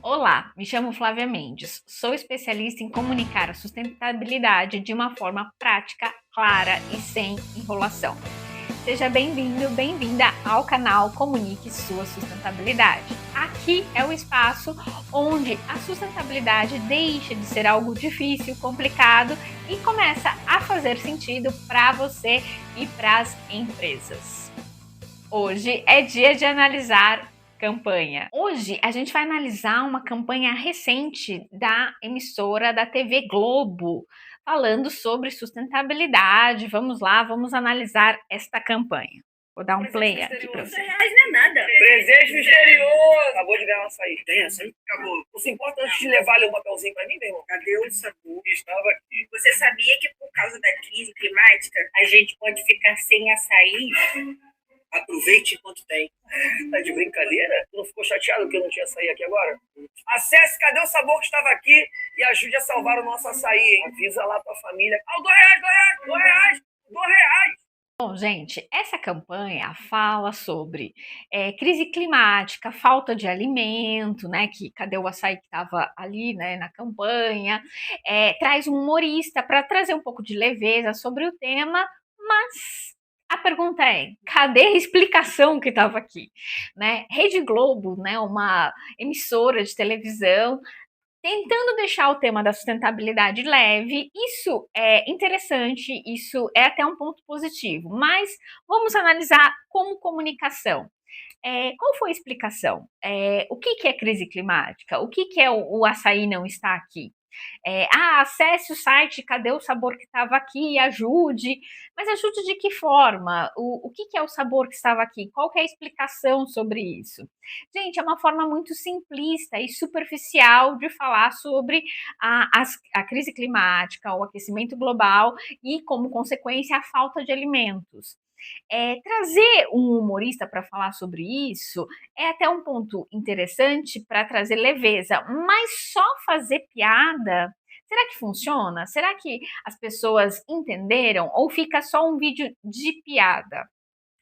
Olá, me chamo Flávia Mendes, sou especialista em comunicar a sustentabilidade de uma forma prática, clara e sem enrolação. Seja bem-vindo, bem-vinda ao canal Comunique Sua Sustentabilidade. Aqui é o espaço onde a sustentabilidade deixa de ser algo difícil, complicado e começa a fazer sentido para você e para as empresas. Hoje é dia de analisar campanha. Hoje a gente vai analisar uma campanha recente da emissora da TV Globo, falando sobre sustentabilidade. Vamos lá, vamos analisar esta campanha. Vou dar um play aqui para você. R$100 não é nada. Presente no exterior! Acabou de ganhar um açaí. Tem açaí? Acabou. Você importa antes de levar ali um papelzinho pra mim, meu irmão? Cadê o sabor? Estava aqui. Você sabia que por causa da crise climática a gente pode ficar sem açaí? Aproveite enquanto tem. Tá de brincadeira? Tu não ficou chateado que eu não tinha açaí aqui agora? Acesse Cadê o Sabor que estava aqui e ajude a salvar o nosso açaí, hein? Avisa lá tua família. Ah, R$2, R$2. Bom, gente, essa campanha fala sobre crise climática, falta de alimento, né? Que cadê o açaí que estava ali, né? Na campanha, traz um humorista para trazer um pouco de leveza sobre o tema, mas a pergunta é: cadê a explicação que estava aqui, né? Rede Globo, né? Uma emissora de televisão tentando deixar o tema da sustentabilidade leve, isso é interessante, isso é até um ponto positivo, mas vamos analisar como comunicação. Qual foi a explicação? O que é crise climática? O que é o açaí não está aqui? Acesse o site, cadê o sabor que estava aqui e ajude. Mas ajude de que forma? O que é o sabor que estava aqui? Qual que é a explicação sobre isso? Gente, é uma forma muito simplista e superficial de falar sobre a crise climática, o aquecimento global e, como consequência, a falta de alimentos. Trazer um humorista para falar sobre isso é até um ponto interessante para trazer leveza, mas só fazer piada, será que funciona? Será que as pessoas entenderam ou fica só um vídeo de piada?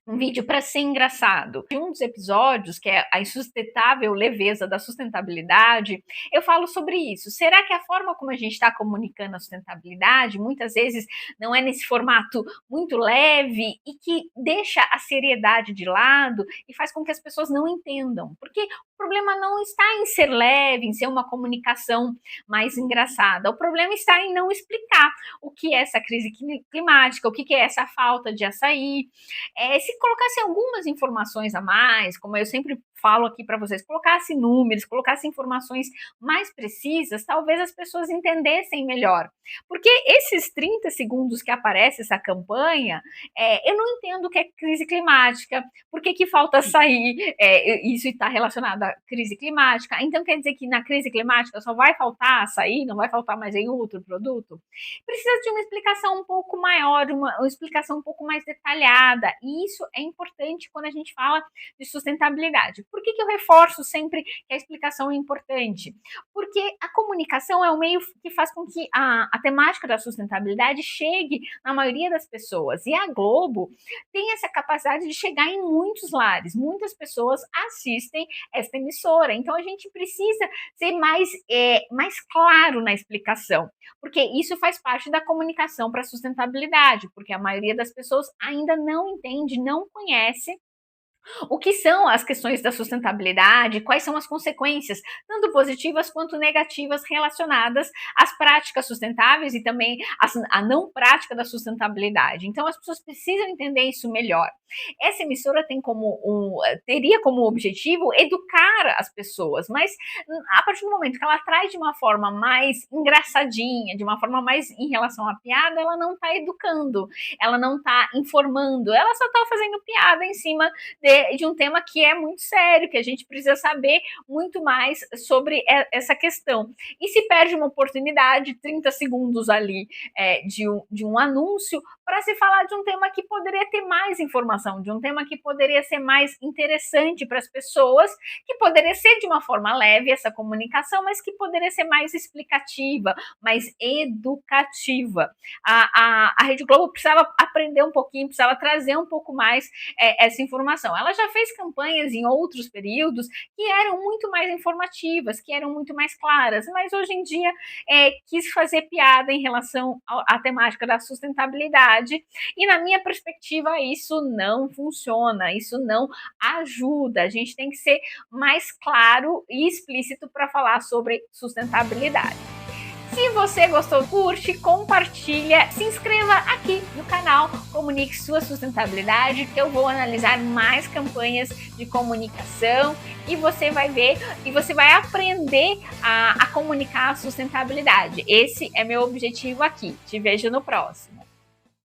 Um vídeo para ser engraçado. Em um dos episódios, que é a insustentável leveza da sustentabilidade, eu falo sobre isso. Será que a forma como a gente está comunicando a sustentabilidade, muitas vezes, não é nesse formato muito leve e que deixa a seriedade de lado e faz com que as pessoas não entendam? Porque o problema não está em ser leve, em ser uma comunicação mais engraçada. O problema está em não explicar o que é essa crise climática, o que é essa falta de açaí. Se colocasse algumas informações a mais, como eu sempre falo aqui para vocês, colocasse números, colocasse informações mais precisas, talvez as pessoas entendessem melhor. Porque esses 30 segundos que aparece essa campanha, eu não entendo o que é crise climática, por que falta açaí, isso está relacionado à crise climática, então quer dizer que na crise climática só vai faltar açaí, não vai faltar mais em outro produto? Precisa de uma explicação um pouco maior, uma explicação um pouco mais detalhada, e isso é importante quando a gente fala de sustentabilidade. Por que eu reforço sempre que a explicação é importante? Porque a comunicação é o meio que faz com que a temática da sustentabilidade chegue na maioria das pessoas, e a Globo tem essa capacidade de chegar em muitos lares, muitas pessoas assistem esta emissora, então a gente precisa ser mais claro na explicação, porque isso faz parte da comunicação para a sustentabilidade, porque a maioria das pessoas ainda não entende, não conhece o que são as questões da sustentabilidade, quais são as consequências, tanto positivas quanto negativas, relacionadas às práticas sustentáveis e também à não prática da sustentabilidade. Então, as pessoas precisam entender isso melhor. Essa emissora teria como objetivo educar as pessoas, mas a partir do momento que ela traz de uma forma mais engraçadinha, de uma forma mais em relação à piada, ela não está educando, ela não está informando, ela só está fazendo piada em cima de um tema que é muito sério, que a gente precisa saber muito mais sobre essa questão. E se perde uma oportunidade, 30 segundos ali de um anúncio, para se falar de um tema que poderia ter mais informação, de um tema que poderia ser mais interessante para as pessoas, que poderia ser de uma forma leve essa comunicação, mas que poderia ser mais explicativa, mais educativa. A Rede Globo precisava aprender um pouquinho, precisava trazer um pouco mais essa informação. Ela já fez campanhas em outros períodos que eram muito mais informativas, que eram muito mais claras, mas hoje em dia quis fazer piada em relação à temática da sustentabilidade, e na minha perspectiva isso não funciona, isso não ajuda. A gente tem que ser mais claro e explícito para falar sobre sustentabilidade. Se você gostou, curte, compartilha, se inscreva aqui no canal Comunique Sua Sustentabilidade, que eu vou analisar mais campanhas de comunicação e você vai ver e você vai aprender a comunicar a sustentabilidade. Esse é meu objetivo aqui. Te vejo no próximo.